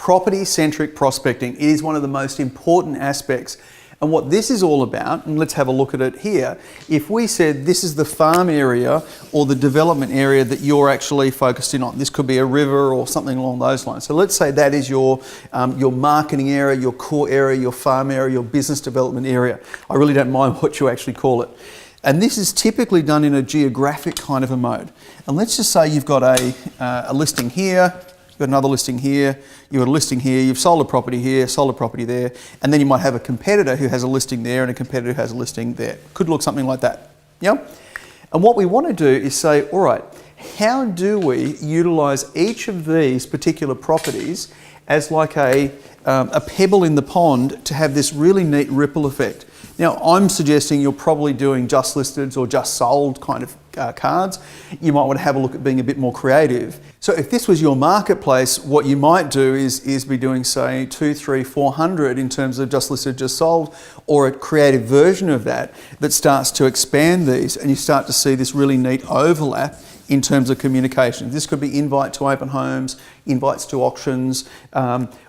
Property-centric prospecting. It is one of the most important aspects. And what this is all about, and let's have a look at it here, if we said this is the farm area or the development area that you're actually focused in on, this could be a river or something along those lines. So let's say that is your marketing area, your core area, your farm area, your business development area. I really don't mind what you actually call it. And this is typically done in a geographic kind of a mode. And let's just say you've got a listing here, you've got another listing here, you've got a listing here, you've sold a property here, sold a property there, and then you might have a competitor who has a listing there and a competitor who has a listing there. Could look something like that. Yeah? And what we want to do is say, all right, how do we utilize each of these particular properties as like a pebble in the pond to have this really neat ripple effect? Now, I'm suggesting you're probably doing just listed or just sold kind of cards. You might want to have a look at being a bit more creative. So if this was your marketplace, what you might do is be doing, say, 200, 300, 400 in terms of just listed, just sold, or a creative version of that that starts to expand these, and you start to see this really neat overlap in terms of communication. This could be invite to open homes, invites to auctions,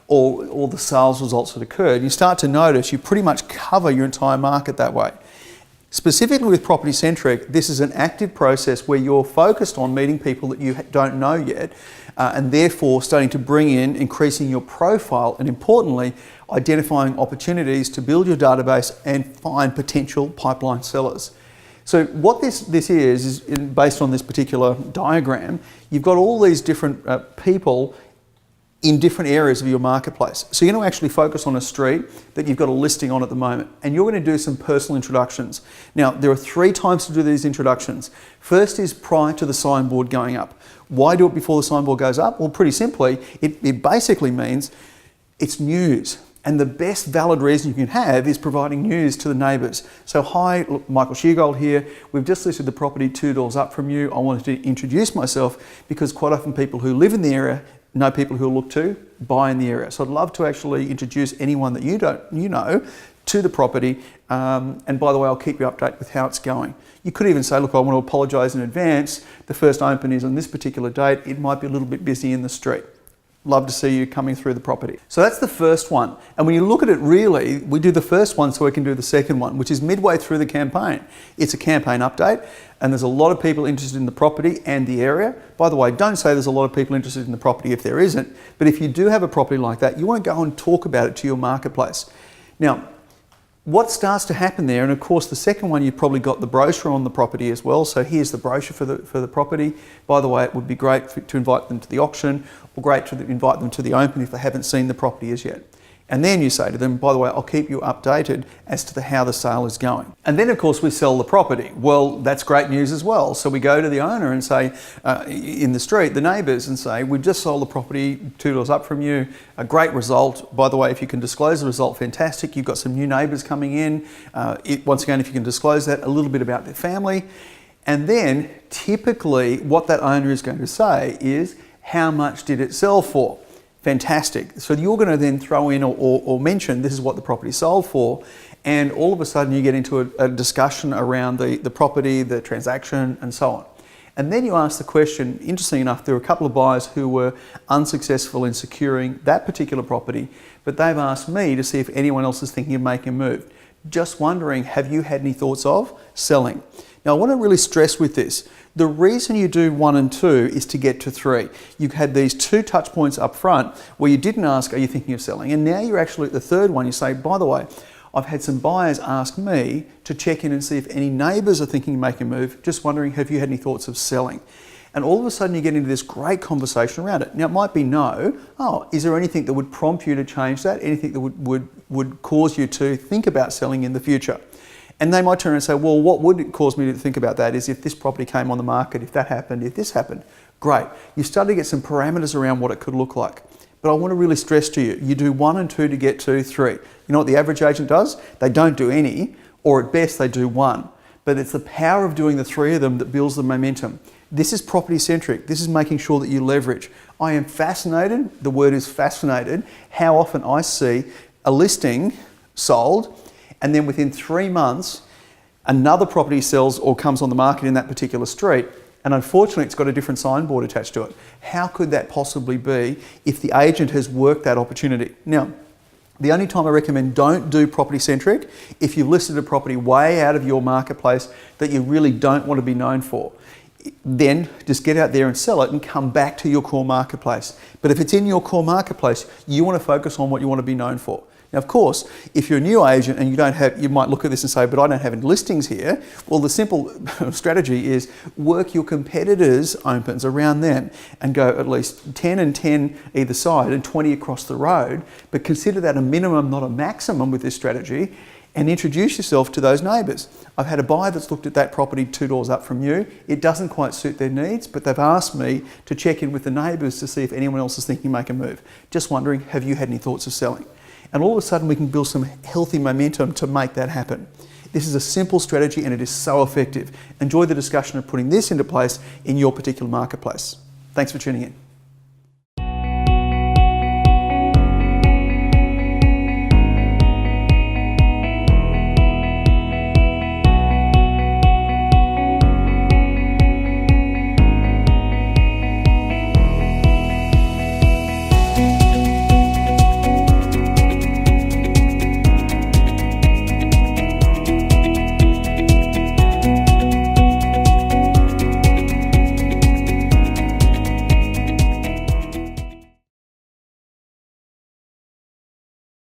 or the sales results that occurred. You start to notice you pretty much cover your entire market that way. Specifically with Property Centric, this is an active process where you're focused on meeting people that you don't know yet, and therefore starting to bring in, increasing your profile, and importantly, identifying opportunities to build your database and find potential pipeline sellers. So what this is based on this particular diagram, you've got all these different people in different areas of your marketplace. So you're going to actually focus on a street that you've got a listing on at the moment, and you're going to do some personal introductions. Now, there are 3 times to do these introductions. First is prior to the signboard going up. Why do it before the signboard goes up? Well, pretty simply, it basically means it's news. And the best valid reason you can have is providing news to the neighbours. So, hi, look, Michael Sheargold here. We've just listed the property 2 doors up from you. I wanted to introduce myself because quite often people who live in the area know people who look to buy in the area. So I'd love to actually introduce anyone that you know to the property. And by the way, I'll keep you updated with how it's going. You could even say, look, I want to apologise in advance. The first open is on this particular date. It might be a little bit busy in the street. Love to see you coming through the property. So that's the first one. And when you look at it really, we do the first one so we can do the second one, which is midway through the campaign. It's a campaign update, and there's a lot of people interested in the property and the area. By the way, don't say there's a lot of people interested in the property if there isn't, but if you do have a property like that, you want to go and talk about it to your marketplace. Now, what starts to happen there, and of course the second one, you've probably got the brochure on the property as well. So here's the brochure for the property. By the way, it would be great to invite them to the auction, or great to invite them to the open if they haven't seen the property as yet. And then you say to them, by the way, I'll keep you updated as to how the sale is going. And then of course we sell the property. Well, that's great news as well. So we go to the owner and say, in the street, the neighbours, and say, we've just sold the property 2 doors up from you, a great result. By the way, if you can disclose the result, fantastic. You've got some new neighbours coming in. Once again, if you can disclose that, a little bit about their family. And then typically what that owner is going to say is, how much did it sell for? Fantastic. So you're going to then throw in or mention this is what the property sold for, and all of a sudden you get into a discussion around the property, the transaction, and so on. And then you ask the question, interesting enough, there were a couple of buyers who were unsuccessful in securing that particular property, but they've asked me to see if anyone else is thinking of making a move. Just wondering, have you had any thoughts of selling? Now I want to really stress with this, the reason you do 1 and 2 is to get to 3. You've had these 2 touch points up front where you didn't ask, are you thinking of selling? And now you're actually at the third one, you say, by the way, I've had some buyers ask me to check in and see if any neighbours are thinking of making a move, just wondering, have you had any thoughts of selling? And all of a sudden you get into this great conversation around it. Now it might be no, is there anything that would prompt you to change that? Anything that would cause you to think about selling in the future? And they might turn and say, well, what would cause me to think about that is if this property came on the market, if that happened, if this happened. Great. You start to get some parameters around what it could look like. But I want to really stress to you, you do 1 and 2 to get to 3. You know what the average agent does? They don't do any, or at best they do 1. But it's the power of doing the 3 of them that builds the momentum. This is property centric. This is making sure that you leverage. I am fascinated, the word is fascinated, how often I see a listing sold, and then within 3 months, another property sells or comes on the market in that particular street, And unfortunately, it's got a different signboard attached to it. How could that possibly be if the agent has worked that opportunity? Now, the only time I recommend don't do property centric if you've listed a property way out of your marketplace that you really don't want to be known for. Then just get out there and sell it and come back to your core marketplace. But if it's in your core marketplace, you want to focus on what you want to be known for. Now, of course, if you're a new agent and you might look at this and say, but I don't have any listings here. Well, the simple strategy is work your competitors' opens around them and go at least 10 and 10 either side and 20 across the road. But consider that a minimum, not a maximum with this strategy, and introduce yourself to those neighbours. I've had a buyer that's looked at that property 2 doors up from you. It doesn't quite suit their needs, but they've asked me to check in with the neighbours to see if anyone else is thinking make a move. Just wondering, have you had any thoughts of selling? And all of a sudden we can build some healthy momentum to make that happen. This is a simple strategy and it is so effective. Enjoy the discussion of putting this into place in your particular marketplace. Thanks for tuning in.